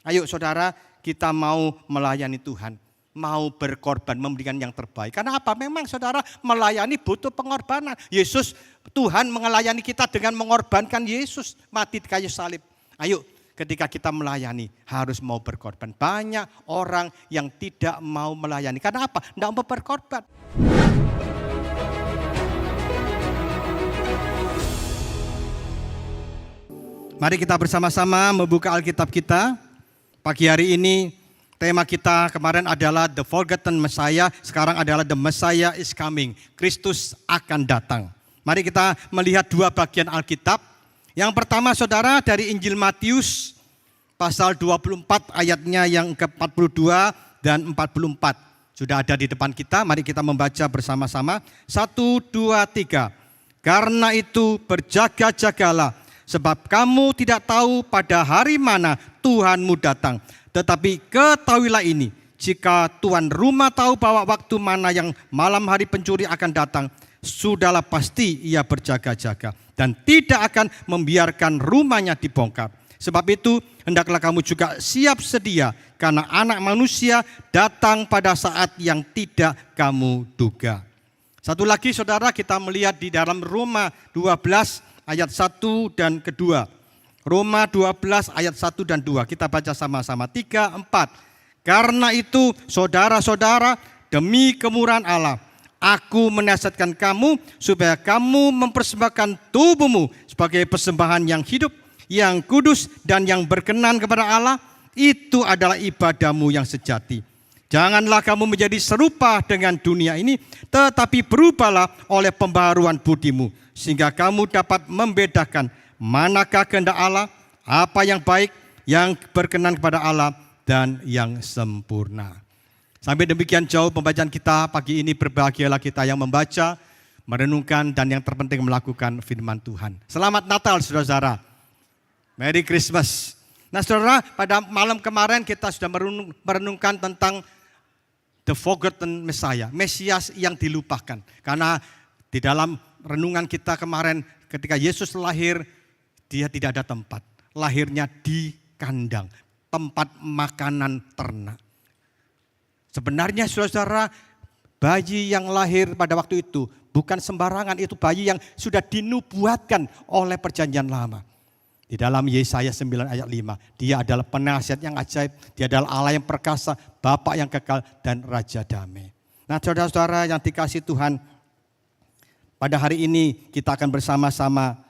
Ayo saudara, kita mau melayani Tuhan, mau berkorban, memberikan yang terbaik. Karena apa? Memang saudara, melayani butuh pengorbanan. Tuhan melayani kita dengan mengorbankan Yesus mati di kayu salib. Ayo, ketika kita melayani harus mau berkorban. Banyak orang yang tidak mau melayani. Karena apa? Tidak mau berkorban. Mari kita bersama-sama membuka Alkitab kita. Pagi hari ini tema kita kemarin adalah The Forgotten Messiah, sekarang adalah The Messiah is coming. Kristus akan datang. Mari kita melihat dua bagian Alkitab. Yang pertama saudara dari Injil Matius pasal 24 ayatnya yang ke-42 dan 44. Sudah ada di depan kita, mari kita membaca bersama-sama. 1, 2, 3. Karena itu berjaga-jagalah, sebab kamu tidak tahu pada hari mana Tuhanmu datang. Tetapi ketahuilah ini, jika tuan rumah tahu bahwa waktu mana yang malam hari pencuri akan datang, sudahlah pasti ia berjaga-jaga dan tidak akan membiarkan rumahnya dibongkar. Sebab itu hendaklah kamu juga siap sedia, karena Anak Manusia datang pada saat yang tidak kamu duga. Satu lagi saudara, kita melihat di dalam Roma 12 ayat 1 dan kedua. Roma 12 ayat 1 dan 2. Kita baca sama-sama. 3, 4. Karena itu saudara-saudara, demi kemurahan Allah, aku menasihatkan kamu supaya kamu mempersembahkan tubuhmu sebagai persembahan yang hidup, yang kudus dan yang berkenan kepada Allah. Itu adalah ibadahmu yang sejati. Janganlah kamu menjadi serupa dengan dunia ini, tetapi berubahlah oleh pembaharuan budimu, sehingga kamu dapat membedakan manakah kehendak Allah, apa yang baik, yang berkenan kepada Allah, dan yang sempurna. Sampai demikian jauh pembacaan kita pagi ini. Berbahagialah kita yang membaca, merenungkan, dan yang terpenting melakukan firman Tuhan. Selamat Natal saudara-saudara. Merry Christmas. Nah saudara, pada malam kemarin kita sudah merenungkan tentang The Forgotten Messiah, Mesias yang dilupakan. Karena di dalam renungan kita kemarin ketika Yesus lahir, dia tidak ada tempat. Lahirnya di kandang, tempat makanan ternak. Sebenarnya saudara, bayi yang lahir pada waktu itu bukan sembarangan, itu bayi yang sudah dinubuatkan oleh perjanjian lama. Di dalam Yesaya 9 ayat 5, dia adalah penasihat yang ajaib, dia adalah Allah yang perkasa, Bapa yang kekal, dan Raja damai. Nah saudara-saudara yang dikasihi Tuhan, pada hari ini kita akan bersama-sama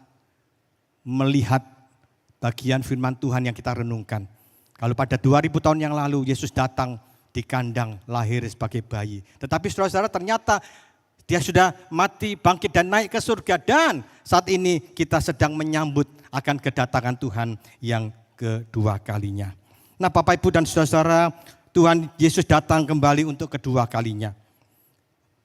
melihat bagian firman Tuhan yang kita renungkan. Kalau pada 2000 tahun yang lalu Yesus datang di kandang, lahir sebagai bayi. Tetapi saudara-saudara ternyata dia sudah mati, bangkit dan naik ke surga. Dan saat ini kita sedang menyambut akan kedatangan Tuhan yang kedua kalinya. Nah Bapak Ibu dan saudara-saudara, Tuhan Yesus datang kembali untuk kedua kalinya.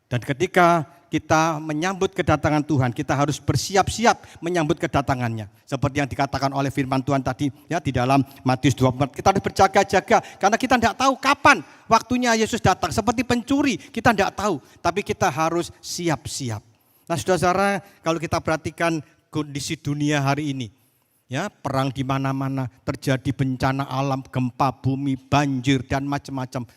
Dan ketika kita menyambut kedatangan Tuhan, kita harus bersiap-siap menyambut kedatangannya. Seperti yang dikatakan oleh firman Tuhan tadi ya di dalam Matius 24. Kita harus berjaga-jaga karena kita tidak tahu kapan waktunya Yesus datang. Seperti pencuri, kita tidak tahu, tapi kita harus siap-siap. Nah saudara-saudara, kalau kita perhatikan kondisi dunia hari ini, ya perang di mana-mana, terjadi bencana alam, gempa bumi, banjir dan macam-macam.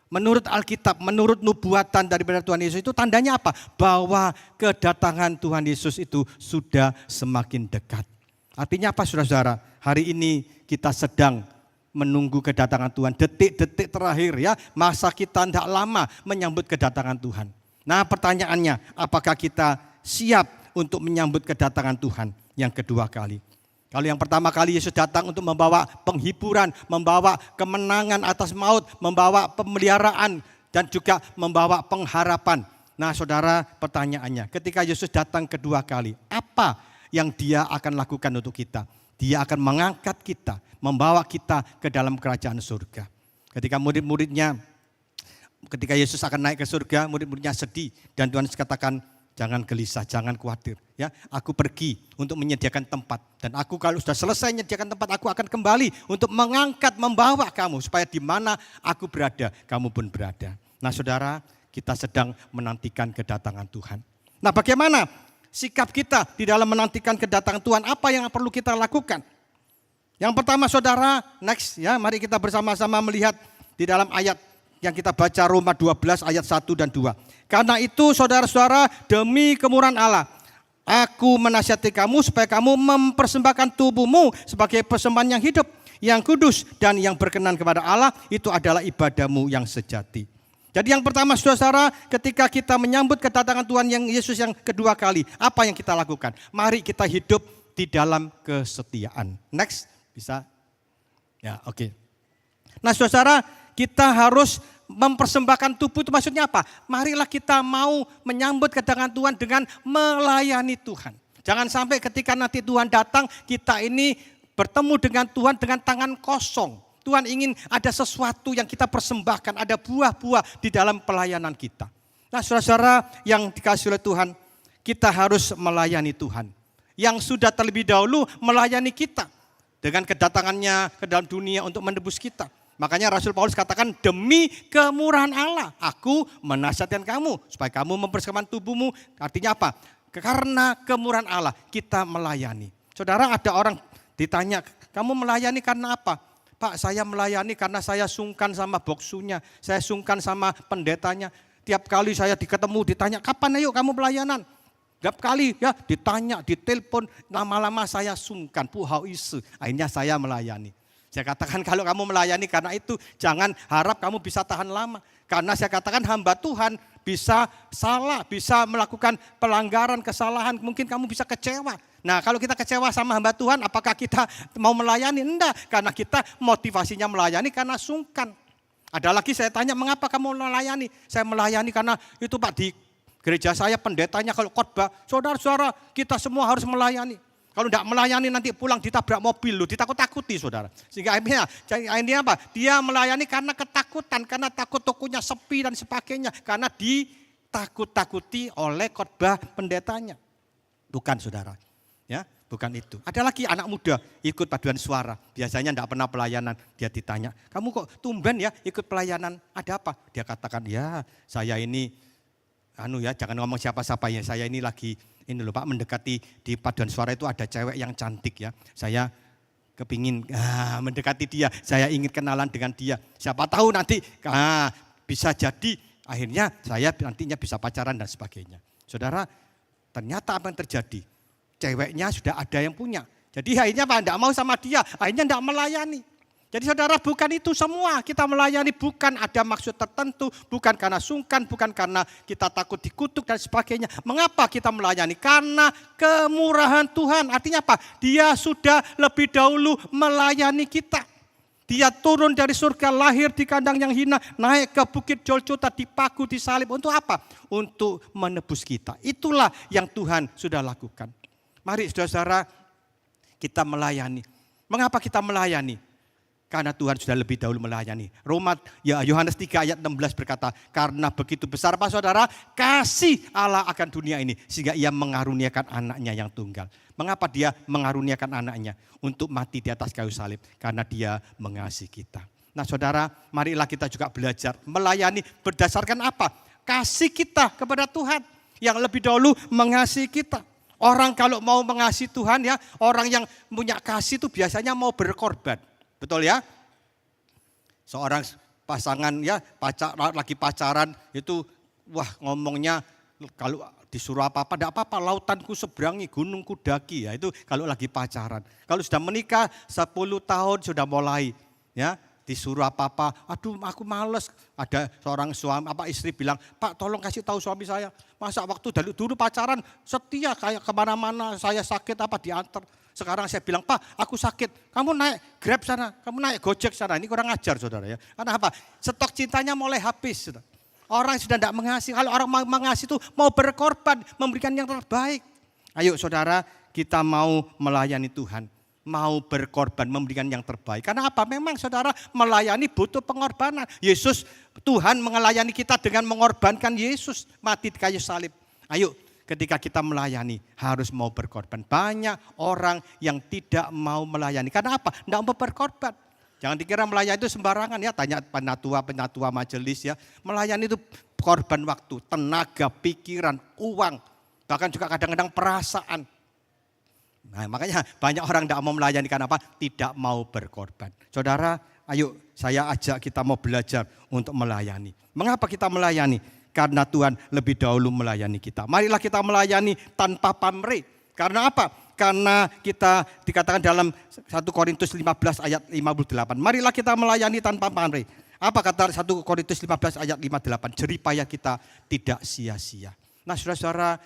Menurut Alkitab, menurut nubuatan daripada Tuhan Yesus itu tandanya apa? Bahwa kedatangan Tuhan Yesus itu sudah semakin dekat. Artinya apa saudara-saudara? Hari ini kita sedang menunggu kedatangan Tuhan. Detik-detik terakhir ya, masa kita tidak lama menyambut kedatangan Tuhan. Nah pertanyaannya, apakah kita siap untuk menyambut kedatangan Tuhan yang kedua kali? Kalau yang pertama kali Yesus datang untuk membawa penghiburan, membawa kemenangan atas maut, membawa pemeliharaan dan juga membawa pengharapan. Nah saudara, pertanyaannya, ketika Yesus datang kedua kali, apa yang dia akan lakukan untuk kita? Dia akan mengangkat kita, membawa kita ke dalam kerajaan surga. Ketika ketika Yesus akan naik ke surga, murid-muridnya sedih dan Tuhan Yesus katakan, jangan gelisah, jangan khawatir. Ya, aku pergi untuk menyediakan tempat. Dan aku kalau sudah selesai menyediakan tempat, aku akan kembali untuk mengangkat, membawa kamu. Supaya di mana aku berada, kamu pun berada. Nah saudara, kita sedang menantikan kedatangan Tuhan. Nah bagaimana sikap kita di dalam menantikan kedatangan Tuhan? Apa yang perlu kita lakukan? Yang pertama saudara, next ya, mari kita bersama-sama melihat di dalam ayat yang kita baca Roma 12 ayat 1 dan 2. Karena itu saudara-saudara, demi kemurahan Allah, aku menasihati kamu supaya kamu mempersembahkan tubuhmu sebagai persembahan yang hidup, yang kudus dan yang berkenan kepada Allah, itu adalah ibadahmu yang sejati. Jadi yang pertama saudara-saudara, ketika kita menyambut kedatangan Tuhan yang Yesus yang kedua kali, apa yang kita lakukan? Mari kita hidup di dalam kesetiaan. Next, bisa? Ya, oke. Nah saudara, kita harus mempersembahkan tubuh, itu maksudnya apa? Marilah kita mau menyambut kedatangan Tuhan dengan melayani Tuhan. Jangan sampai ketika nanti Tuhan datang, kita ini bertemu dengan Tuhan dengan tangan kosong. Tuhan ingin ada sesuatu yang kita persembahkan, ada buah-buah di dalam pelayanan kita. Nah saudara-saudara yang dikasihi oleh Tuhan, kita harus melayani Tuhan. Yang sudah terlebih dahulu melayani kita dengan kedatangannya ke dalam dunia untuk menebus kita. Makanya Rasul Paulus katakan, demi kemurahan Allah, aku menasihatkan kamu supaya kamu mempersembahkan tubuhmu. Artinya apa? Karena kemurahan Allah kita melayani. Saudara, ada orang ditanya, kamu melayani karena apa? Pak, saya melayani karena saya sungkan sama boksunya, saya sungkan sama pendetanya. Tiap kali saya ketemu ditanya, kapan ayo kamu pelayanan? Tiap kali ya ditanya, ditelepon, lama-lama saya sungkan, puhau isu. Akhirnya saya melayani. Saya katakan kalau kamu melayani karena itu, jangan harap kamu bisa tahan lama. Karena saya katakan hamba Tuhan bisa salah, bisa melakukan pelanggaran, kesalahan, mungkin kamu bisa kecewa. Nah kalau kita kecewa sama hamba Tuhan, apakah kita mau melayani? Enggak, karena kita motivasinya melayani karena sungkan. Ada lagi saya tanya, mengapa kamu melayani? Saya melayani karena itu Pak, di gereja saya pendetanya kalau khotbah, saudara-saudara kita semua harus melayani. Kalau tidak melayani nanti pulang ditabrak mobil, ditakut-takuti saudara. Sehingga akhirnya apa? Dia melayani karena ketakutan, karena takut tokonya sepi dan sebagainya. Karena ditakut-takuti oleh khotbah pendetanya. Bukan saudara. Ya, bukan itu. Ada lagi anak muda ikut paduan suara. Biasanya tidak pernah pelayanan. Dia ditanya, kamu kok tumben ya ikut pelayanan? Ada apa? Dia katakan, ya saya ini, jangan ngomong siapa-siapa ya. Saya ini lagi, ini loh Pak, mendekati di paduan suara itu ada cewek yang cantik ya. Saya kepingin mendekati dia. Saya ingin kenalan dengan dia. Siapa tahu nanti bisa jadi akhirnya saya nantinya bisa pacaran dan sebagainya. Saudara, ternyata apa yang terjadi? Ceweknya sudah ada yang punya. Jadi akhirnya Pak tidak mau sama dia, akhirnya tidak melayani. Jadi saudara, bukan itu semua, kita melayani bukan ada maksud tertentu, bukan karena sungkan, bukan karena kita takut dikutuk dan sebagainya. Mengapa kita melayani? Karena kemurahan Tuhan. Artinya apa? Dia sudah lebih dahulu melayani kita. Dia turun dari surga, lahir di kandang yang hina, naik ke bukit Golgota, dipaku, disalib. Untuk apa? Untuk menebus kita. Itulah yang Tuhan sudah lakukan. Mari saudara-saudara kita melayani. Mengapa kita melayani? Karena Tuhan sudah lebih dahulu melayani. Yohanes 3 ayat 16 berkata, karena begitu besar Pak saudara, kasih Allah akan dunia ini, sehingga ia mengaruniakan anaknya yang tunggal. Mengapa dia mengaruniakan anaknya? Untuk mati di atas kayu salib. Karena dia mengasihi kita. Nah saudara, marilah kita juga belajar melayani berdasarkan apa? Kasih kita kepada Tuhan yang lebih dahulu mengasihi kita. Orang kalau mau mengasihi Tuhan ya, orang yang punya kasih itu biasanya mau berkorban. Betul ya? Seorang pasangan ya, lagi pacaran itu ngomongnya kalau disuruh apa-apa, tidak apa-apa, lautanku seberangi, gunungku daki ya, itu kalau lagi pacaran. Kalau sudah menikah 10 tahun sudah mulai ya, disuruh apa-apa, aduh aku males. Ada seorang istri bilang, Pak tolong kasih tahu suami saya, masa waktu dulu pacaran setia kayak kemana-mana, saya sakit diantar. Sekarang saya bilang, Pak aku sakit, kamu naik Grab sana, kamu naik Gojek sana. Ini kurang ajar saudara ya. Karena apa? Stok cintanya mulai habis. Saudara. Orang sudah tidak mengasihi, kalau orang mengasihi itu mau berkorban, memberikan yang terbaik. Ayo saudara, kita mau melayani Tuhan. Mau berkorban, memberikan yang terbaik. Karena apa? Memang saudara melayani butuh pengorbanan. Yesus, Tuhan melayani kita dengan mengorbankan Yesus mati di kayu salib. Ayo ketika kita melayani harus mau berkorban. Banyak orang yang tidak mau melayani. Karena apa? Tidak mau berkorban. Jangan dikira melayani itu sembarangan ya. Tanya penatua majelis ya. Melayani itu korban waktu, tenaga, pikiran, uang. Bahkan juga kadang-kadang perasaan. Nah, makanya banyak orang tidak mau melayani karena apa? Tidak mau berkorban. Saudara, ayo saya ajak kita mau belajar untuk melayani. Mengapa kita melayani? Karena Tuhan lebih dahulu melayani kita. Marilah kita melayani tanpa pamrih. Karena apa? Karena kita dikatakan dalam 1 Korintus 15 ayat 58. Marilah kita melayani tanpa pamrih. Apa kata 1 Korintus 15 ayat 58? Jeripaya kita tidak sia-sia. Nah, saudara-saudara,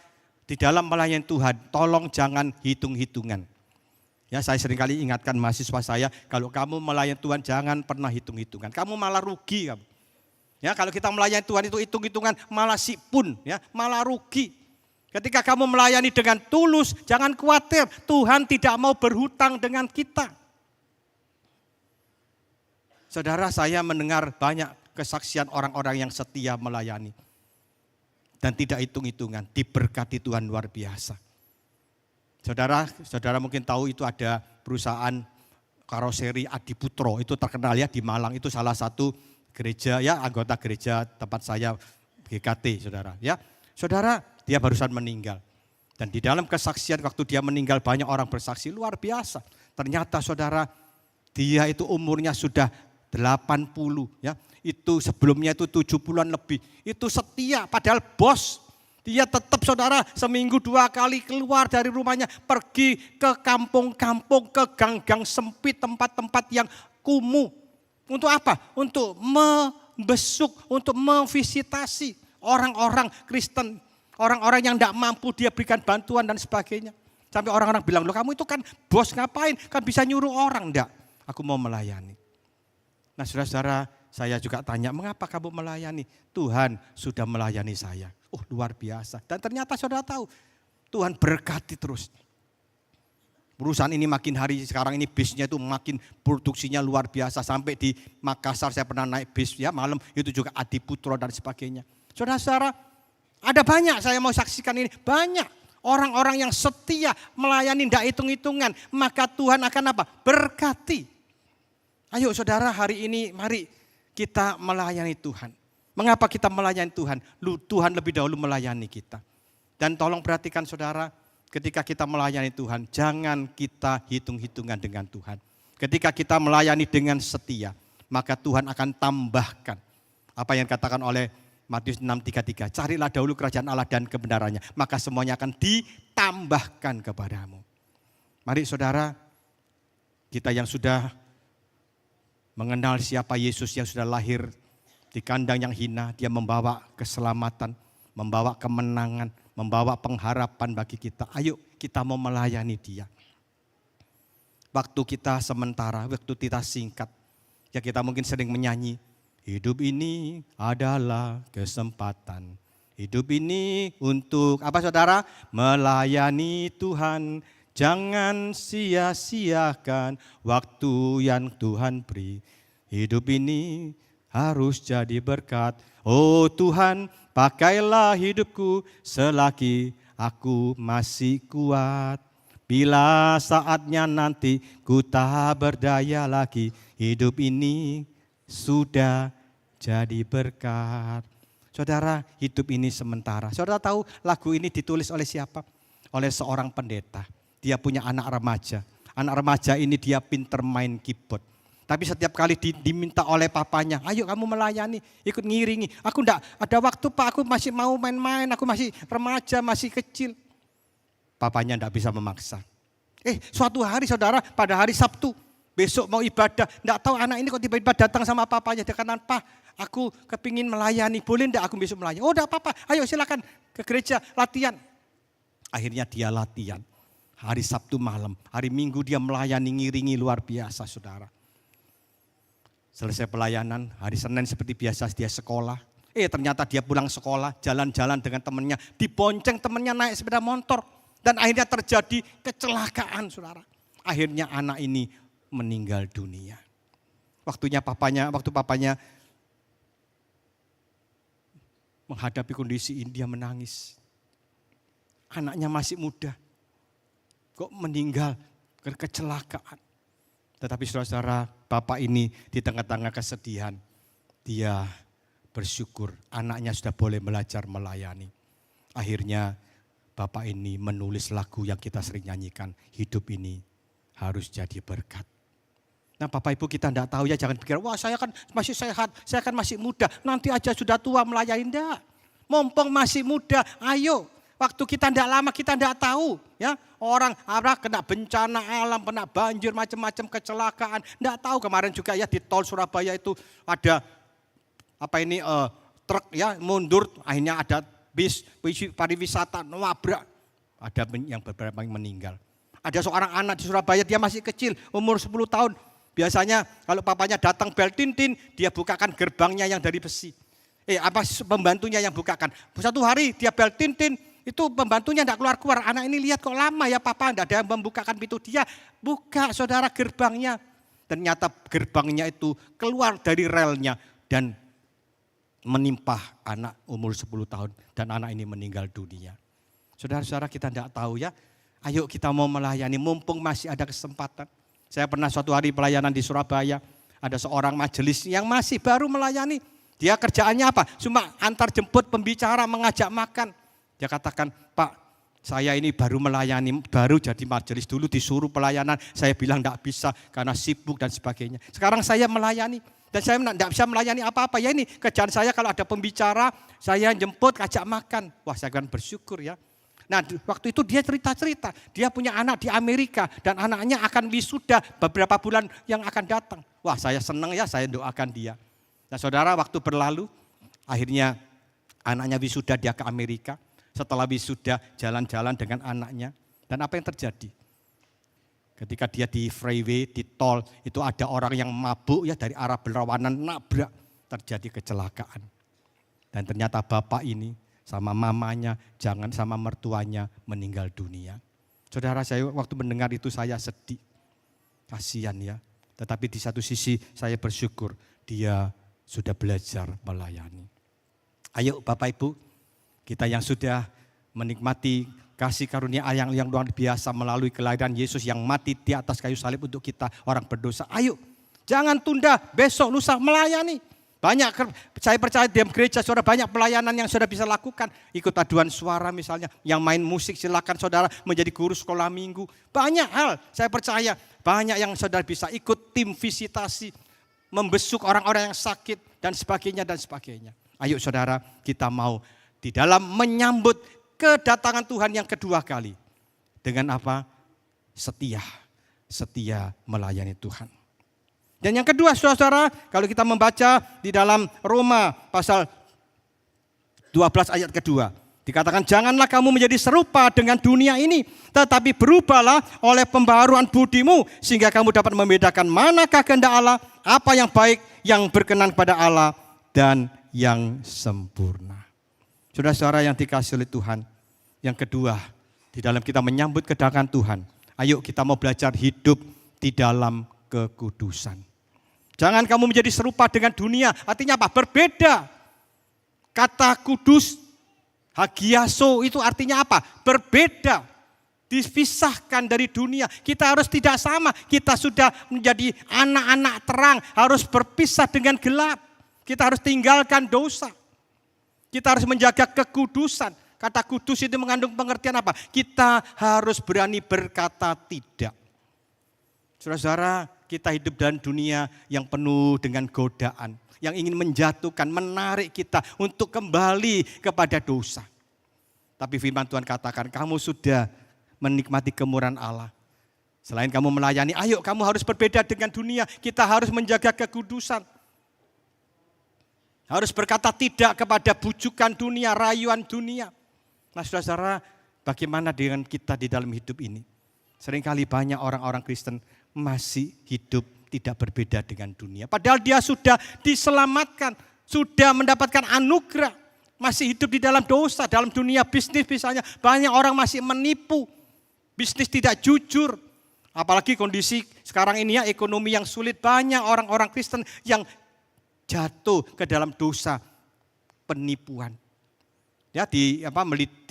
di dalam melayani Tuhan, tolong jangan hitung-hitungan. Ya, saya seringkali ingatkan mahasiswa saya, kalau kamu melayani Tuhan jangan pernah hitung-hitungan. Kamu malah rugi kamu. Ya, kalau kita melayani Tuhan itu hitung-hitungan malah sipun, ya, malah rugi. Ketika kamu melayani dengan tulus, jangan khawatir, Tuhan tidak mau berhutang dengan kita. Saudara, saya mendengar banyak kesaksian orang-orang yang setia melayani. Dan tidak hitung-hitungan, diberkati Tuhan luar biasa. Saudara mungkin tahu itu ada perusahaan karoseri Adiputro, itu terkenal ya di Malang, itu salah satu gereja ya, anggota gereja tempat saya GKT, saudara. Ya, saudara, dia barusan meninggal. Dan di dalam kesaksian waktu dia meninggal banyak orang bersaksi luar biasa. Ternyata saudara, dia itu umurnya sudah 80 ya. Itu sebelumnya itu 70-an lebih. Itu setia padahal bos. Dia tetap saudara seminggu 2 kali keluar dari rumahnya. Pergi ke kampung-kampung, ke gang-gang sempit, tempat-tempat yang kumuh. Untuk apa? Untuk membesuk, untuk memvisitasi orang-orang Kristen. Orang-orang yang tidak mampu dia berikan bantuan dan sebagainya. Sampai orang-orang bilang, loh kamu itu kan bos ngapain? Kan bisa nyuruh orang. Enggak, aku mau melayani. Nah saudara-saudara, saya juga tanya, mengapa kamu melayani? Tuhan sudah melayani saya. Oh luar biasa. Dan ternyata saudara tahu, Tuhan berkati terus. Perusahaan ini makin hari sekarang ini bisnya itu makin produksinya luar biasa. Sampai di Makassar saya pernah naik bis ya malam, itu juga Adiputro dan sebagainya. Saudara-saudara, ada banyak saya mau saksikan ini. Banyak orang-orang yang setia melayani tidak hitung-hitungan. Maka Tuhan akan apa? Berkati. Ayo saudara, hari ini mari kita melayani Tuhan. Mengapa kita melayani Tuhan? Tuhan lebih dahulu melayani kita. Dan tolong perhatikan saudara, ketika kita melayani Tuhan, jangan kita hitung-hitungan dengan Tuhan. Ketika kita melayani dengan setia, maka Tuhan akan tambahkan. Apa yang dikatakan oleh Matius 6:33, carilah dahulu kerajaan Allah dan kebenarannya, maka semuanya akan ditambahkan kepadamu. Mari saudara, kita yang sudah mengenal siapa Yesus yang sudah lahir di kandang yang hina, dia membawa keselamatan, membawa kemenangan, membawa pengharapan bagi kita. Ayo kita mau melayani dia. Waktu kita sementara, waktu kita singkat, ya kita mungkin sering menyanyi, hidup ini adalah kesempatan. Hidup ini untuk apa saudara? Melayani Tuhan. Jangan sia-siakan waktu yang Tuhan beri. Hidup ini harus jadi berkat. Oh Tuhan, pakailah hidupku selagi aku masih kuat. Bila saatnya nanti ku tak berdaya lagi, hidup ini sudah jadi berkat. Saudara, hidup ini sementara. Saudara tahu lagu ini ditulis oleh siapa? Oleh seorang pendeta. Dia punya anak remaja. Anak remaja ini dia pinter main keyboard. Tapi setiap kali diminta oleh papanya, ayo kamu melayani, ikut ngiringi. Aku enggak ada waktu Pak, aku masih mau main-main, aku masih remaja, masih kecil. Papanya enggak bisa memaksa. Suatu hari saudara, pada hari Sabtu, besok mau ibadah, enggak tahu anak ini kok tiba-tiba datang sama papanya. Dia katakan, Pak, aku kepingin melayani, boleh enggak aku besok melayani? Oh enggak apa-apa, ayo silakan ke gereja latihan. Akhirnya dia latihan. Hari Sabtu malam, hari Minggu dia melayani ngiringi luar biasa saudara. Selesai pelayanan, hari Senin seperti biasa dia sekolah. Ternyata dia pulang sekolah, jalan-jalan dengan temannya, dibonceng temannya naik sepeda motor. Dan akhirnya terjadi kecelakaan saudara. Akhirnya anak ini meninggal dunia. Waktu papanya menghadapi kondisi ini dia menangis. Anaknya masih muda. Kok meninggal kecelakaan. Tetapi saudara-saudara, bapak ini di tengah-tengah kesedihan, dia bersyukur anaknya sudah boleh belajar melayani. Akhirnya Bapak ini menulis lagu yang kita sering nyanyikan, hidup ini harus jadi berkat. Nah Bapak Ibu kita tidak tahu ya, jangan pikir, wah saya kan masih sehat, saya kan masih muda, nanti aja sudah tua melayani. Enggak, mumpung masih muda, ayo. Waktu kita tidak lama kita tidak tahu ya, orang kena bencana alam, kena banjir, macam-macam kecelakaan. Tidak tahu kemarin juga ya di tol Surabaya itu ada truk ya mundur, akhirnya ada bis pariwisata nabrak, ada yang beberapa yang meninggal. Ada seorang anak di Surabaya, dia masih kecil, umur 10 tahun. Biasanya kalau papanya datang bel tintin, dia bukakan gerbangnya yang dari besi. Pembantunya yang bukakan. Satu hari dia bel tintin, itu pembantunya tidak keluar-keluar. Anak ini lihat kok lama ya papa, tidak ada yang membukakan pintu. Dia buka saudara gerbangnya. Ternyata gerbangnya itu keluar dari relnya dan menimpa anak umur 10 tahun. Dan anak ini meninggal dunia. Saudara-saudara kita tidak tahu ya. Ayo kita mau melayani mumpung masih ada kesempatan. Saya pernah suatu hari pelayanan di Surabaya. Ada seorang majelis yang masih baru melayani. Dia kerjaannya apa? Cuma antar jemput pembicara, mengajak makan. Dia katakan, Pak, saya ini baru melayani, baru jadi majelis, dulu disuruh pelayanan, saya bilang tidak bisa karena sibuk dan sebagainya. Sekarang saya melayani dan saya tidak bisa melayani apa-apa. Ya ini kerjaan saya kalau ada pembicara, saya jemput, ajak makan. Wah saya kan bersyukur ya. Nah waktu itu dia cerita-cerita, dia punya anak di Amerika dan anaknya akan wisuda beberapa bulan yang akan datang. Wah saya senang ya, saya doakan dia. Nah saudara waktu berlalu, akhirnya anaknya wisuda, dia ke Amerika. Setelah wisuda jalan-jalan dengan anaknya. Dan apa yang terjadi? Ketika dia di freeway, di tol, itu ada orang yang mabuk ya dari arah berlawanan nabrak. Terjadi kecelakaan. Dan ternyata bapak ini sama mamanya, jangan sama mertuanya meninggal dunia. Saudara saya waktu mendengar itu saya sedih. Kasihan ya. Tetapi di satu sisi saya bersyukur dia sudah belajar melayani. Ayo Bapak Ibu, kita yang sudah menikmati kasih karunia yang luar biasa melalui kelahiran Yesus yang mati di atas kayu salib untuk kita orang berdosa. Ayo, jangan tunda besok lusa melayani. Banyak, saya percaya di gereja saudara banyak pelayanan yang saudara bisa lakukan. Ikut aduan suara misalnya, yang main musik silakan saudara menjadi guru sekolah minggu. Banyak hal, saya percaya banyak yang saudara bisa ikut tim visitasi, membesuk orang-orang yang sakit dan sebagainya dan sebagainya. Ayo saudara, kita mau di dalam menyambut kedatangan Tuhan yang kedua kali. Dengan apa? Setia melayani Tuhan. Dan yang kedua saudara, kalau kita membaca di dalam Roma pasal 12 ayat kedua. Dikatakan janganlah kamu menjadi serupa dengan dunia ini. Tetapi berubahlah oleh pembaharuan budimu. Sehingga kamu dapat membedakan manakah kehendak Allah. Apa yang baik, yang berkenan pada Allah. Dan yang sempurna. Saudara-saudara yang dikasihi oleh Tuhan. Yang kedua, di dalam kita menyambut kedatangan Tuhan. Ayo kita mau belajar hidup di dalam kekudusan. Jangan kamu menjadi serupa dengan dunia. Artinya apa? Berbeda. Kata kudus, hagiaso itu artinya apa? Berbeda. Dipisahkan dari dunia. Kita harus tidak sama. Kita sudah menjadi anak-anak terang. Harus berpisah dengan gelap. Kita harus tinggalkan dosa. Kita harus menjaga kekudusan. Kata kudus itu mengandung pengertian apa? Kita harus berani berkata tidak. Saudara-saudara, kita hidup dalam dunia yang penuh dengan godaan. Yang ingin menjatuhkan, menarik kita untuk kembali kepada dosa. Tapi firman Tuhan katakan, kamu sudah menikmati kemurahan Allah. Selain kamu melayani, ayo kamu harus berbeda dengan dunia. Kita harus menjaga kekudusan. Harus berkata tidak kepada bujukan dunia, rayuan dunia. Nah saudara-saudara, bagaimana dengan kita di dalam hidup ini? Seringkali banyak orang-orang Kristen masih hidup tidak berbeda dengan dunia. Padahal dia sudah diselamatkan, sudah mendapatkan anugerah. Masih hidup di dalam dosa, dalam dunia bisnis misalnya. Banyak orang masih menipu, bisnis tidak jujur. Apalagi kondisi sekarang ini ya, ekonomi yang sulit. Banyak orang-orang Kristen yang jatuh ke dalam dosa penipuan. Ya di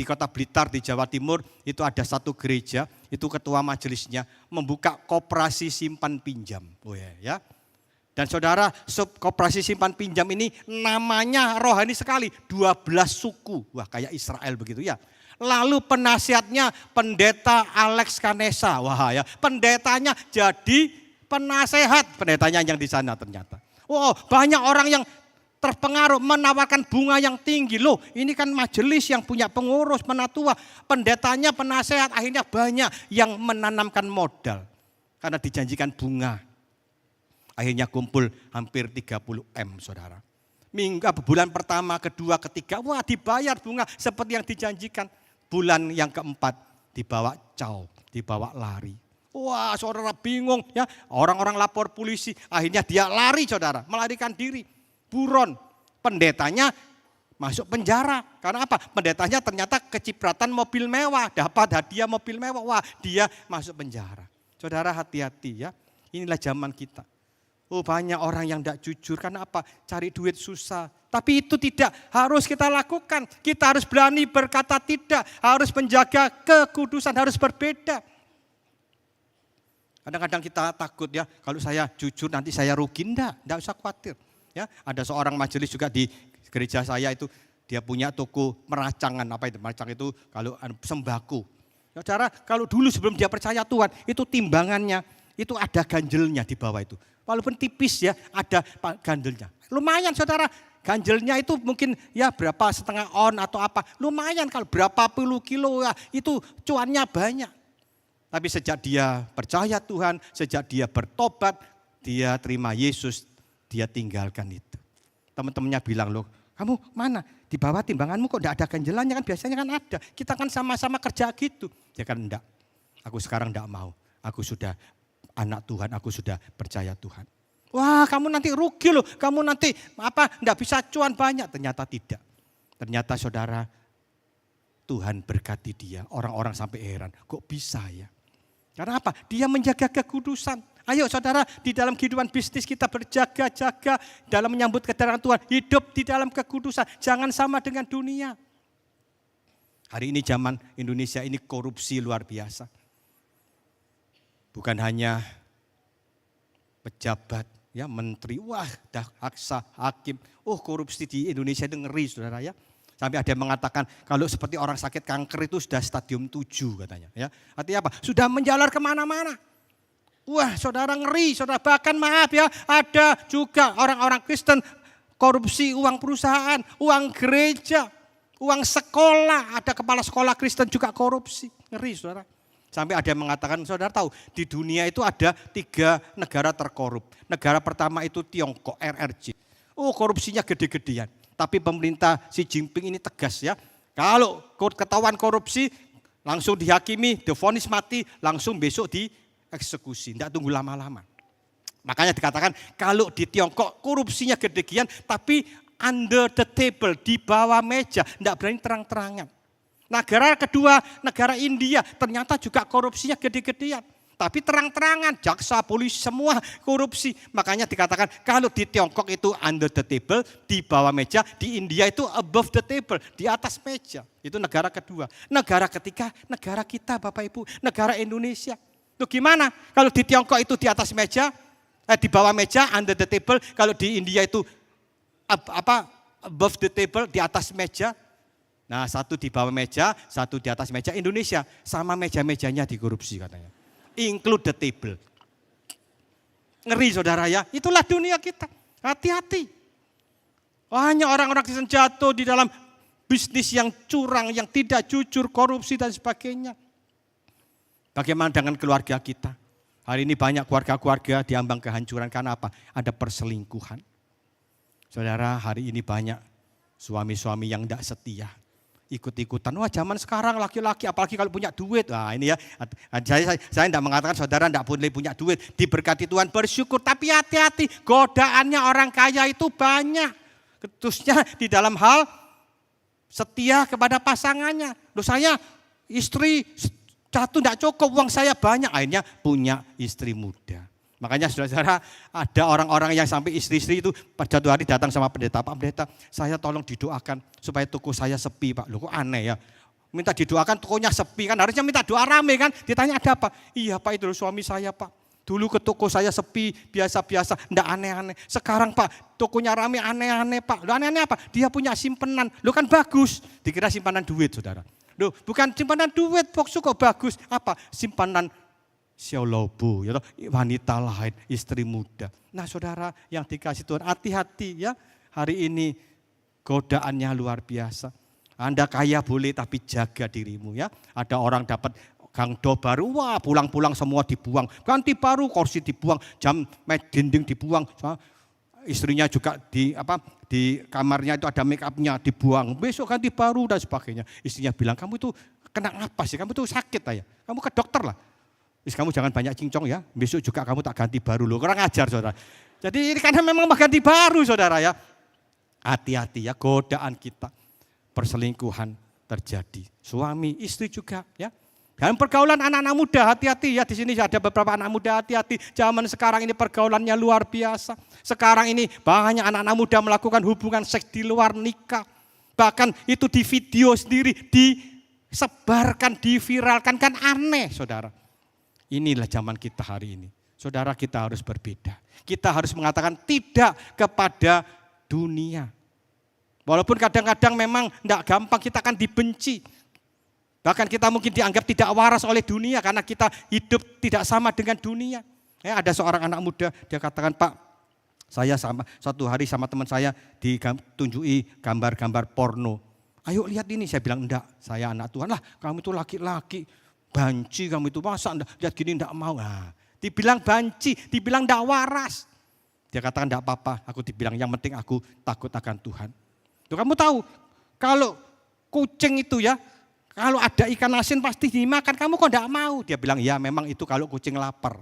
kota Blitar di Jawa Timur itu ada satu gereja, itu ketua majelisnya membuka koperasi simpan pinjam. Oh ya. Dan saudara, koperasi simpan pinjam ini namanya rohani sekali, 12 suku. Wah kayak Israel begitu ya. Lalu penasihatnya pendeta Alex Kanesa. Wah ya, pendetanya jadi penasehat. Pendetanya yang di sana ternyata. Wow, banyak orang yang terpengaruh menawarkan bunga yang tinggi. Loh, ini kan majelis yang punya pengurus, penatua. Pendetanya penasehat, akhirnya banyak yang menanamkan modal. Karena dijanjikan bunga. Akhirnya kumpul hampir 30 M, saudara. Bulan pertama, kedua, ketiga, wah dibayar bunga seperti yang dijanjikan. Bulan yang keempat dibawa dibawa lari. Wah, saudara bingung ya. Orang-orang lapor polisi, akhirnya dia lari, saudara, melarikan diri. Buron, pendetanya masuk penjara. Karena apa? Pendetanya ternyata kecipratan mobil mewah, dapat hadiah mobil mewah. Wah, dia masuk penjara. Saudara hati-hati ya. Inilah zaman kita. Oh, banyak orang yang tidak jujur. Karena apa? Cari duit susah. Tapi itu tidak harus kita lakukan. Kita harus berani berkata tidak. Harus menjaga kekudusan, harus berbeda. Kadang-kadang kita takut ya. Kalau saya jujur nanti saya rugi. Tidak usah khawatir. Ya, ada seorang majelis juga di gereja saya itu. Dia punya toko meracangan. Apa itu? Meracang itu kalau sembako. Saudara, kalau dulu sebelum dia percaya Tuhan. Itu timbangannya. Itu ada ganjelnya di bawah itu. Walaupun tipis ya, ada ganjelnya. Lumayan saudara. Ganjelnya itu mungkin ya berapa setengah on atau apa. Lumayan kalau berapa puluh kilo ya, itu cuannya banyak. Tapi sejak dia percaya Tuhan, sejak dia bertobat, dia terima Yesus, dia tinggalkan itu. Teman-temannya bilang, loh kamu mana? Di bawah timbanganmu kok enggak ada ganjelannya, kan biasanya kan ada. Kita kan sama-sama kerja gitu. Dia kan enggak, aku sekarang enggak mau. Aku sudah anak Tuhan, aku sudah percaya Tuhan. Wah, kamu nanti rugi loh, kamu nanti enggak bisa cuan banyak. Ternyata tidak. Ternyata saudara, Tuhan berkati dia. Orang-orang sampai heran, kok bisa ya? Karena apa? Dia menjaga kekudusan. Ayo saudara, di dalam kehidupan bisnis kita berjaga-jaga dalam menyambut kedatangan Tuhan. Hidup di dalam kekudusan, jangan sama dengan dunia. Hari ini zaman Indonesia ini korupsi luar biasa. Bukan hanya pejabat, ya menteri, wah jaksa, hakim. Oh, korupsi di Indonesia itu ngeri saudara ya. Sampai ada yang mengatakan kalau seperti orang sakit kanker itu sudah stadium 7 katanya. Ya. Artinya apa? Sudah menjalar kemana-mana. Wah saudara ngeri, saudara, bahkan maaf ya, ada juga orang-orang Kristen korupsi uang perusahaan, uang gereja, uang sekolah. Ada kepala sekolah Kristen juga korupsi, ngeri saudara. Sampai ada yang mengatakan, saudara tahu di dunia itu ada 3 negara terkorup. Negara pertama itu Tiongkok, RRC. Oh korupsinya gede-gedean. Tapi pemerintah Xi Jinping ini tegas ya. Kalau ketahuan korupsi langsung dihakimi, divonis mati, langsung besok dieksekusi. Tidak tunggu lama-lama. Makanya dikatakan kalau di Tiongkok korupsinya gede-gedean tapi under the table, di bawah meja. Tidak berani terang-terangan. Negara kedua, negara India, ternyata juga korupsinya gede-gedean. Tapi terang-terangan, jaksa, polisi, semua korupsi. Makanya dikatakan kalau di Tiongkok itu under the table, di bawah meja. Di India itu above the table, di atas meja. Itu negara kedua. Negara ketiga, negara kita Bapak Ibu, negara Indonesia. Itu gimana? Kalau di Tiongkok itu di atas meja, di bawah meja, under the table. Kalau di India itu above the table, di atas meja. Nah, satu di bawah meja, satu di atas meja. Indonesia sama meja-mejanya dikorupsi katanya. Include the table. Ngeri saudara ya, itulah dunia kita. Hati-hati. Hanya orang-orang Kristen jatuh di dalam bisnis yang curang, yang tidak jujur, korupsi dan sebagainya. Bagaimana dengan keluarga kita? Hari ini banyak keluarga-keluarga diambang kehancuran karena apa? Ada perselingkuhan. Saudara, hari ini banyak suami-suami yang tidak setia. Ikut-ikutan, wah zaman sekarang laki-laki apalagi kalau punya duit. Nah ini ya, saya tidak mengatakan saudara tidak boleh punya duit. Diberkati Tuhan bersyukur, tapi hati-hati godaannya orang kaya itu banyak. Khususnya di dalam hal setia kepada pasangannya. Loh saya istri satu tidak cukup, uang saya banyak. Akhirnya punya istri muda. Makanya saudara-saudara ada orang-orang yang sampai istri-istri itu pada satu hari datang sama pendeta. Pak pendeta, saya tolong didoakan supaya toko saya sepi Pak. Loh kok aneh ya. Minta didoakan tokonya sepi kan, harusnya minta doa rame kan. Ditanya ada apa? Iya Pak itu suami saya Pak. Dulu ke toko saya sepi, biasa-biasa, enggak aneh-aneh. Sekarang Pak tokonya rame aneh-aneh Pak. Loh aneh-aneh apa? Dia punya simpenan. Loh kan bagus. Dikira simpanan duit saudara. Loh, bukan simpanan duit, Poksu kok bagus. Apa? Simpanan Xiaolobu, ya, wanita lain, istri muda. Nah saudara yang dikasih Tuhan, hati-hati ya. Hari ini godaannya luar biasa. Anda kaya boleh tapi jaga dirimu ya. Ada orang dapat gangdo baru, wah pulang-pulang semua dibuang. Ganti baru, kursi dibuang, jam dinding dibuang. Istrinya juga di kamarnya itu ada make upnya dibuang. Besok ganti baru dan sebagainya. Istrinya bilang, kamu itu kena apa sih? Kamu itu sakit ya. Kamu ke dokter lah. Kamu jangan banyak cincong ya. Besok juga kamu tak ganti baru loh. Kurang ajar saudara. Jadi ini karena memang mau ganti baru saudara ya. Hati-hati ya, godaan kita. Perselingkuhan terjadi. Suami, istri juga ya. Dan pergaulan anak-anak muda, hati-hati ya. Di sini ada beberapa anak muda, hati-hati. Zaman sekarang ini pergaulannya luar biasa. Sekarang ini banyak anak-anak muda melakukan hubungan seks di luar nikah. Bahkan itu di video sendiri, disebarkan, diviralkan. Kan aneh saudara. Inilah zaman kita hari ini. Saudara, kita harus berbeda. Kita harus mengatakan tidak kepada dunia. Walaupun kadang-kadang memang tidak gampang, kita akan dibenci. Bahkan kita mungkin dianggap tidak waras oleh dunia karena kita hidup tidak sama dengan dunia. Ya, ada seorang anak muda, dia katakan, Pak, saya suatu hari sama teman saya ditunjui gambar-gambar porno. Ayo lihat ini, saya bilang enggak, saya anak Tuhan. Lah kamu itu laki-laki, banci kamu itu, masa enggak, lihat gini enggak mau. Nah, dibilang banci, dibilang enggak waras. Dia katakan enggak apa-apa, aku dibilang yang penting aku takut akan Tuhan. Tuh, kamu tahu, kalau kucing itu ya, kalau ada ikan asin pasti dimakan, kamu kok enggak mau? Dia bilang, ya memang itu kalau kucing lapar.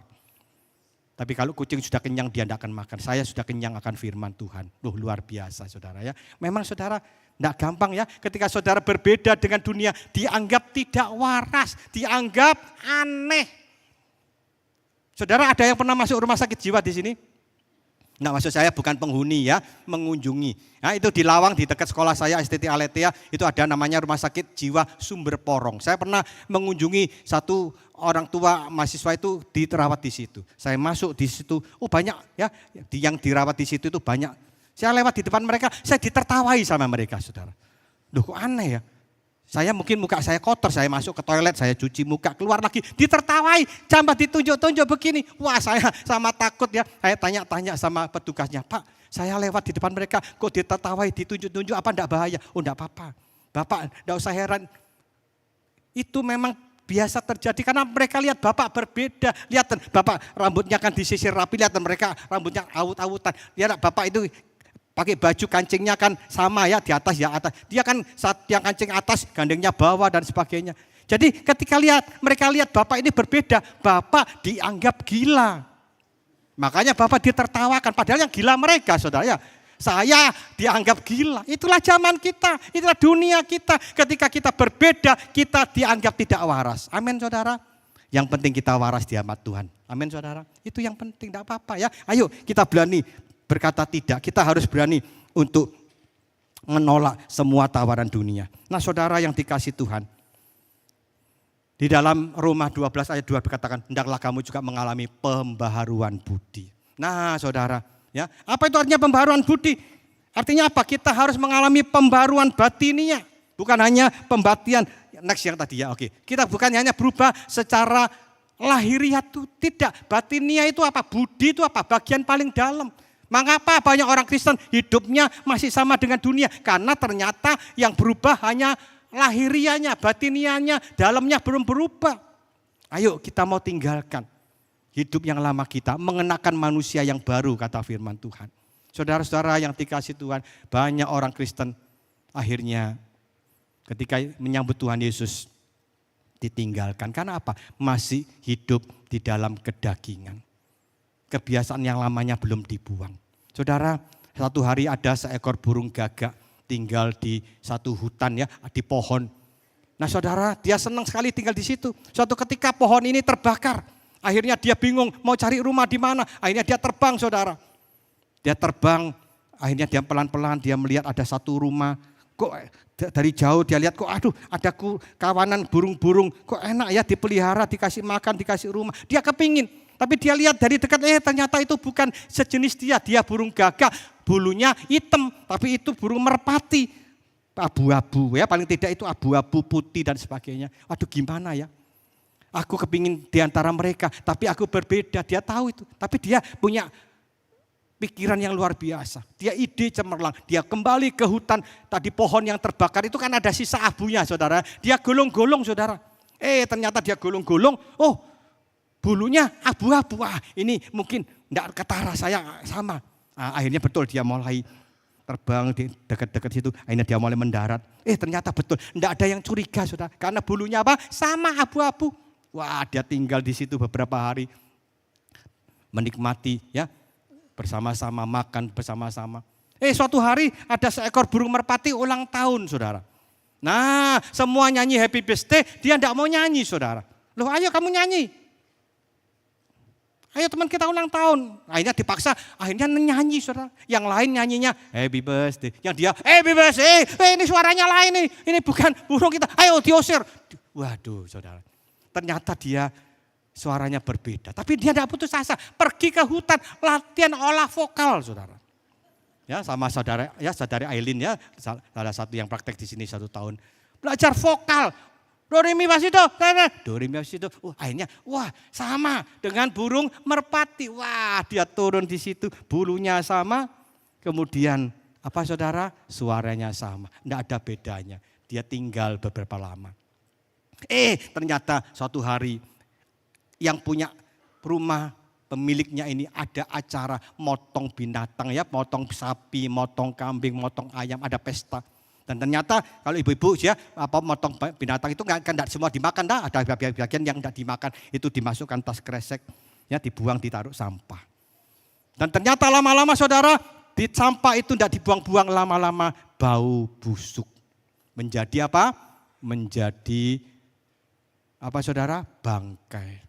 Tapi kalau kucing sudah kenyang dia tidak akan makan. Saya sudah kenyang akan firman Tuhan. Loh, luar biasa saudara ya. Memang saudara tidak gampang ya. Ketika saudara berbeda dengan dunia, dianggap tidak waras, dianggap aneh. Saudara, ada yang pernah masuk rumah sakit jiwa di sini? Nah, maksud saya bukan penghuni ya, mengunjungi. Nah, itu di Lawang di dekat sekolah saya STT Aletea itu ada namanya Rumah Sakit Jiwa Sumber Porong. Saya pernah mengunjungi satu orang tua mahasiswa itu dirawat di situ. Saya masuk di situ, oh banyak ya, yang dirawat di situ itu banyak. Saya lewat di depan mereka, saya ditertawai sama mereka, saudara. Loh, kok aneh ya? Saya mungkin muka saya kotor, saya masuk ke toilet, saya cuci muka, keluar lagi, ditertawai, tambah ditunjuk-tunjuk begini. Wah, saya sama takut ya, saya tanya-tanya sama petugasnya, Pak, saya lewat di depan mereka, kok ditertawai, ditunjuk-tunjuk, apa enggak bahaya? Oh enggak apa-apa, Bapak enggak usah heran. Itu memang biasa terjadi karena mereka lihat Bapak berbeda. Lihat Bapak rambutnya kan disisir rapi, lihat mereka rambutnya awut-awutan. Lihat Bapak itu pakai baju kancingnya kan sama ya, di atas ya atas. Dia kan saat yang kancing atas, gandengnya bawah dan sebagainya. Jadi ketika mereka lihat Bapak ini berbeda, Bapak dianggap gila. Makanya Bapak ditertawakan, padahal yang gila mereka saudara ya. Saya dianggap gila, itulah zaman kita, itulah dunia kita. Ketika kita berbeda, kita dianggap tidak waras. Amin saudara. Yang penting kita waras di hadapan Tuhan. Amin saudara. Itu yang penting, tidak apa-apa ya. Ayo kita berani berkata tidak, kita harus berani untuk menolak semua tawaran dunia. Nah saudara yang dikasih Tuhan, di dalam Roma 12 ayat 2 berkatakan, hendaklah kamu juga mengalami pembaharuan budi. Nah saudara, ya apa itu artinya pembaharuan budi? Artinya apa? Kita harus mengalami pembaharuan batinia, bukan hanya pembatian. Next yang tadi ya, oke. Kita bukan hanya berubah secara lahiriah itu, tidak. Batinia itu apa? Budi itu apa? Bagian paling dalam. Mengapa banyak orang Kristen hidupnya masih sama dengan dunia? Karena ternyata yang berubah hanya lahirianya, batinianya, dalamnya belum berubah. Ayo kita mau tinggalkan hidup yang lama kita, mengenakan manusia yang baru kata firman Tuhan. Saudara-saudara yang dikasih Tuhan, banyak orang Kristen akhirnya ketika menyambut Tuhan Yesus ditinggalkan. Karena apa? Masih hidup di dalam kedagingan. Kebiasaan yang lamanya belum dibuang. Saudara, satu hari ada seekor burung gagak tinggal di satu hutan ya, di pohon. Nah saudara, dia senang sekali tinggal di situ. Suatu ketika pohon ini terbakar. Akhirnya dia bingung mau cari rumah di mana. Akhirnya dia terbang saudara. Dia terbang, akhirnya dia pelan-pelan dia melihat ada satu rumah. Kok dari jauh dia lihat kok aduh ada kawanan burung-burung. Kok enak ya dipelihara, dikasih makan, dikasih rumah. Dia kepingin. Tapi dia lihat dari dekat, ternyata itu bukan sejenis dia burung gagak, bulunya hitam, tapi itu burung merpati. abu-abu ya, paling tidak itu abu-abu putih dan sebagainya. Waduh gimana ya? Aku kepingin di antara mereka, tapi aku berbeda. Dia tahu itu, tapi dia punya pikiran yang luar biasa. Dia ide cemerlang. Dia kembali ke hutan. Tadi pohon yang terbakar itu kan ada sisa abunya, saudara. Dia golong-golong, saudara. Ternyata dia golong-golong. Oh, bulunya abu-abu. Wah, ini mungkin enggak ketara saya sama. Akhirnya betul dia mulai terbang di dekat-dekat situ. Akhirnya dia mulai mendarat. Ternyata betul. Enggak ada yang curiga, saudara. Karena bulunya apa? Sama abu-abu. Wah, dia tinggal di situ beberapa hari. Menikmati ya. Bersama-sama makan bersama-sama. Suatu hari ada seekor burung merpati ulang tahun, saudara. Nah, semua nyanyi happy birthday, dia enggak mau nyanyi, saudara. Loh, ayo kamu nyanyi. Ayo teman kita ulang tahun. Akhirnya dipaksa, akhirnya nyanyi, saudara. Yang lain nyanyinya happy birthday. Yang dia happy birthday, ini suaranya lain nih. Ini bukan burung kita, ayo diusir. Waduh, saudara. Ternyata dia suaranya berbeda. Tapi dia tidak putus asa. Pergi ke hutan, latihan olah vokal, saudara. Ya, sama saudari Aileen ya, salah satu yang praktek di sini 1 tahun. Belajar vokal. Do, re, mi, fa, si, do. Do, re, mi, fa, si, do. Akhirnya, wah sama dengan burung merpati. Wah, dia turun di situ, bulunya sama. Kemudian, apa saudara? Suaranya sama. Tidak ada bedanya. Dia tinggal beberapa lama. Ternyata suatu hari yang punya rumah pemiliknya ini ada acara motong binatang ya, motong sapi, motong kambing, motong ayam, ada pesta. Dan ternyata kalau ibu-ibu ya motong binatang itu kan enggak semua dimakan dah, ada bagian yang enggak dimakan, itu dimasukkan tas kresek ya, dibuang ditaruh sampah. Dan ternyata lama-lama saudara, di sampah itu enggak dibuang-buang, lama-lama bau busuk. Menjadi apa? Menjadi apa saudara? Bangkai.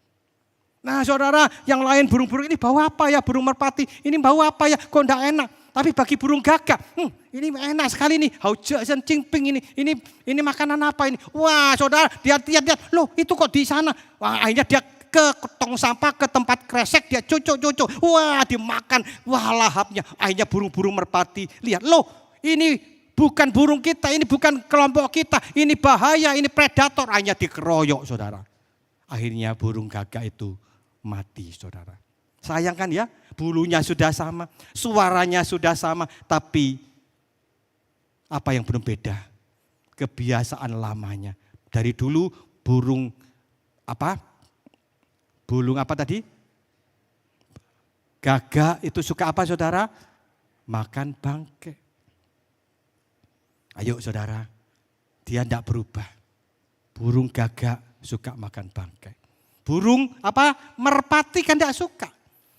Nah saudara, yang lain burung-burung ini bau apa ya? Burung merpati ini bau apa ya? Kok enggak enak? Tapi bagi burung gagak, ini enak sekali nih. Haujian cingping ini makanan apa ini? Wah saudara, dia lihat, loh itu kok di sana? Wah akhirnya dia ke tong sampah, ke tempat kresek, dia cucuk. Wah dimakan, wah lahapnya. Akhirnya burung-burung merpati, lihat loh ini bukan burung kita, ini bukan kelompok kita, ini bahaya, ini predator. Hanya dikeroyok saudara. Akhirnya burung gagak itu mati saudara. Sayang kan ya, bulunya sudah sama, suaranya sudah sama, tapi apa yang belum beda? Kebiasaan lamanya. Dari dulu burung apa? Burung apa tadi? Gagak itu suka apa saudara? Makan bangkai. Ayo saudara, dia tidak berubah. Burung gagak suka makan bangkai. Burung apa? Merpati kan tidak suka.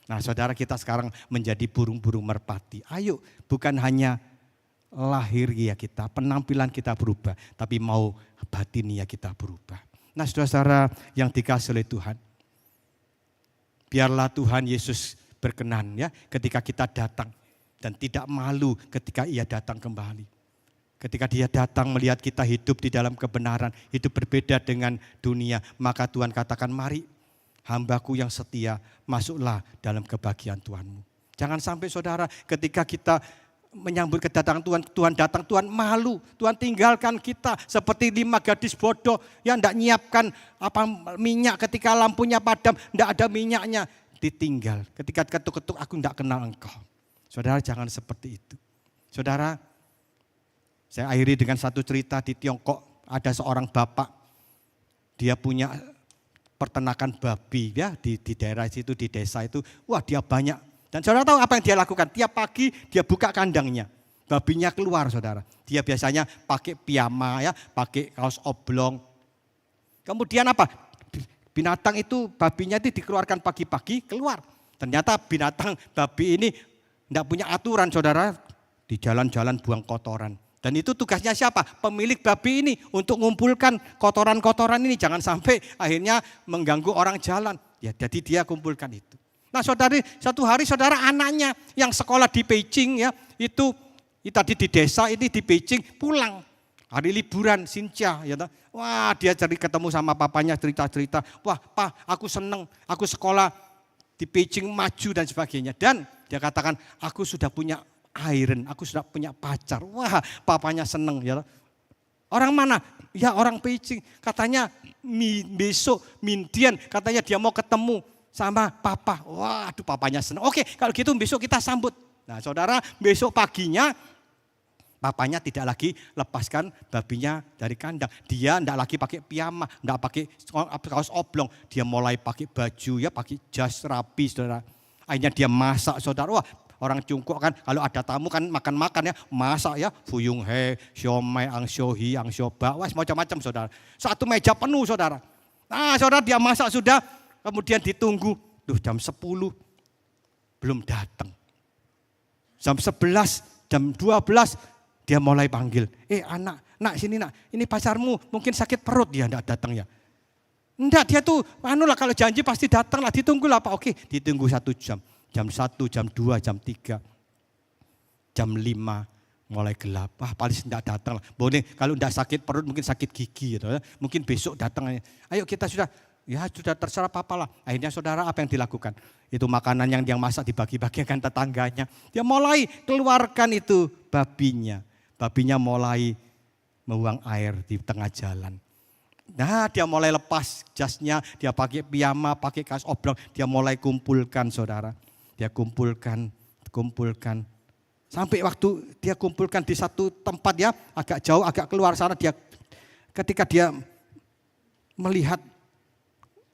Nah saudara, kita sekarang menjadi burung-burung merpati. Ayo, bukan hanya lahir ya kita, penampilan kita berubah, tapi mau batin ya kita berubah. Nah saudara-saudara yang dikasihi oleh Tuhan, biarlah Tuhan Yesus berkenan ya ketika kita datang, dan tidak malu ketika ia datang kembali. Ketika dia datang melihat kita hidup di dalam kebenaran, hidup berbeda dengan dunia, maka Tuhan katakan, mari hambaku yang setia, masuklah dalam kebahagiaan Tuhanmu. Jangan sampai saudara ketika kita menyambut kedatangan Tuhan, Tuhan datang, Tuhan malu, Tuhan tinggalkan kita seperti 5 gadis bodoh yang tidak nyiapkan minyak ketika lampunya padam, tidak ada minyaknya, ditinggal. Ketika ketuk-ketuk, aku tidak kenal engkau. Saudara jangan seperti itu. Saudara, saya akhiri dengan satu cerita di Tiongkok, ada seorang bapak, dia punya peternakan babi ya di daerah situ, di desa itu, wah dia banyak. Dan saudara tahu apa yang dia lakukan? Tiap pagi dia buka kandangnya, babinya keluar saudara. Dia biasanya pakai piyama ya, pakai kaos oblong. Kemudian apa? Binatang itu, babinya itu dikeluarkan pagi-pagi keluar. Ternyata binatang babi ini tidak punya aturan saudara, di jalan-jalan buang kotoran. Dan itu tugasnya siapa? Pemilik babi ini untuk mengumpulkan kotoran-kotoran ini. Jangan sampai akhirnya mengganggu orang jalan. Ya, jadi dia kumpulkan itu. Nah saudari, satu hari saudara anaknya yang sekolah di Beijing ya, itu tadi di desa ini di Beijing pulang. Hari liburan, Xinjia. Ya, wah dia cari ketemu sama papanya cerita-cerita. Wah Pak aku seneng, aku sekolah di Beijing maju dan sebagainya. Dan dia katakan aku sudah punya Iron, aku sudah punya pacar. Wah, papanya seneng ya. Orang mana? Ya orang Beijing. Katanya besok Mindian. Katanya dia mau ketemu sama papa. Waduh papanya senang. Oke kalau gitu besok kita sambut. Nah saudara besok paginya papanya tidak lagi lepaskan babinya dari kandang. Dia tidak lagi pakai piyama, tidak pakai kaos oblong. Dia mulai pakai baju ya, pakai jas rapi saudara. Akhirnya dia masak saudara. Wah orang Tiongkok kan kalau ada tamu kan makan-makan ya, masak ya, fuyung he, siomay, angshio hi, angshio ba, wah macam-macam saudara. Satu meja penuh saudara. Nah saudara dia masak sudah, kemudian ditunggu, jam 10 belum datang. Jam 11, jam 12 dia mulai panggil, nak sini nak, ini pacarmu mungkin sakit perut dia enggak datang ya. Enggak dia tuh, kalau janji pasti datang lah, ditunggu lah Pak, oke ditunggu 1 jam. Jam 1, jam 2, jam 3, jam 5 mulai gelap. Wah paling tidak datang lah. Boleh kalau tidak sakit perut mungkin sakit gigi gitu ya. Mungkin besok datang. Ayo kita sudah terserah papa lah. Akhirnya saudara apa yang dilakukan? Itu makanan yang dia masak dibagi-bagikan tetangganya. Dia mulai keluarkan itu babinya. Babinya mulai membuang air di tengah jalan. Nah dia mulai lepas jasnya, dia pakai piyama, pakai kaos oblong. Dia mulai kumpulkan saudara. Dia kumpulkan. Sampai waktu dia kumpulkan di satu tempat ya, agak jauh, agak keluar sana. Ketika dia melihat,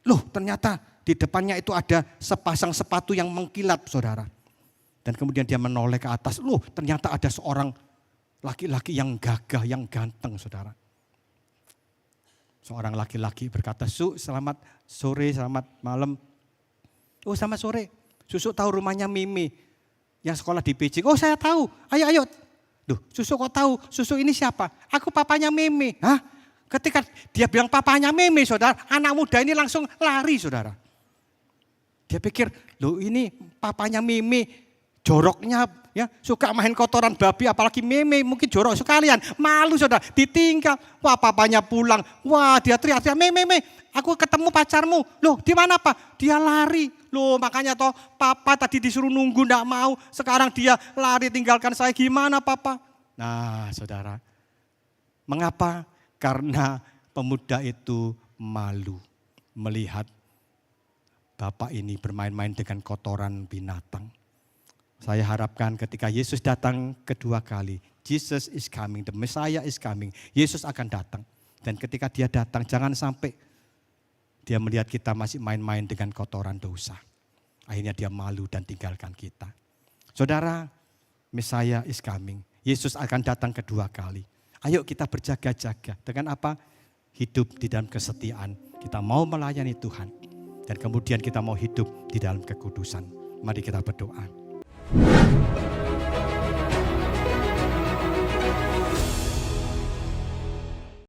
loh ternyata di depannya itu ada sepasang sepatu yang mengkilap saudara. Dan kemudian dia menoleh ke atas, loh ternyata ada seorang laki-laki yang gagah, yang ganteng saudara. Seorang laki-laki berkata, selamat sore, selamat malam. Oh selamat sore. Susu tahu rumahnya Mimi yang sekolah di Beijing. Oh saya tahu, ayo. Duh Susu kok tahu, Susu ini siapa? Aku papanya Mimi. Hah? Ketika dia bilang papanya Mimi saudara, anak muda ini langsung lari saudara. Dia pikir, loh ini papanya Mimi, joroknya ya suka main kotoran babi apalagi Mimi mungkin jorok sekalian. Malu saudara, ditinggal. Wah papanya pulang, wah dia teriak-teriak, Mimi, aku ketemu pacarmu. Loh di mana Pak? Dia lari. Loh makanya toh papa tadi disuruh nunggu enggak mau. Sekarang dia lari tinggalkan saya, gimana papa? Nah saudara, mengapa? Karena pemuda itu malu melihat bapak ini bermain-main dengan kotoran binatang. Saya harapkan ketika Yesus datang kedua kali, Jesus is coming, the Messiah is coming. Yesus akan datang. Dan ketika dia datang jangan sampai dia melihat kita masih main-main dengan kotoran dosa. Akhirnya dia malu dan tinggalkan kita. Saudara, Messiah is coming. Yesus akan datang kedua kali. Ayo kita berjaga-jaga. Dengan apa? Hidup di dalam kesetiaan. Kita mau melayani Tuhan. Dan kemudian kita mau hidup di dalam kekudusan. Mari kita berdoa.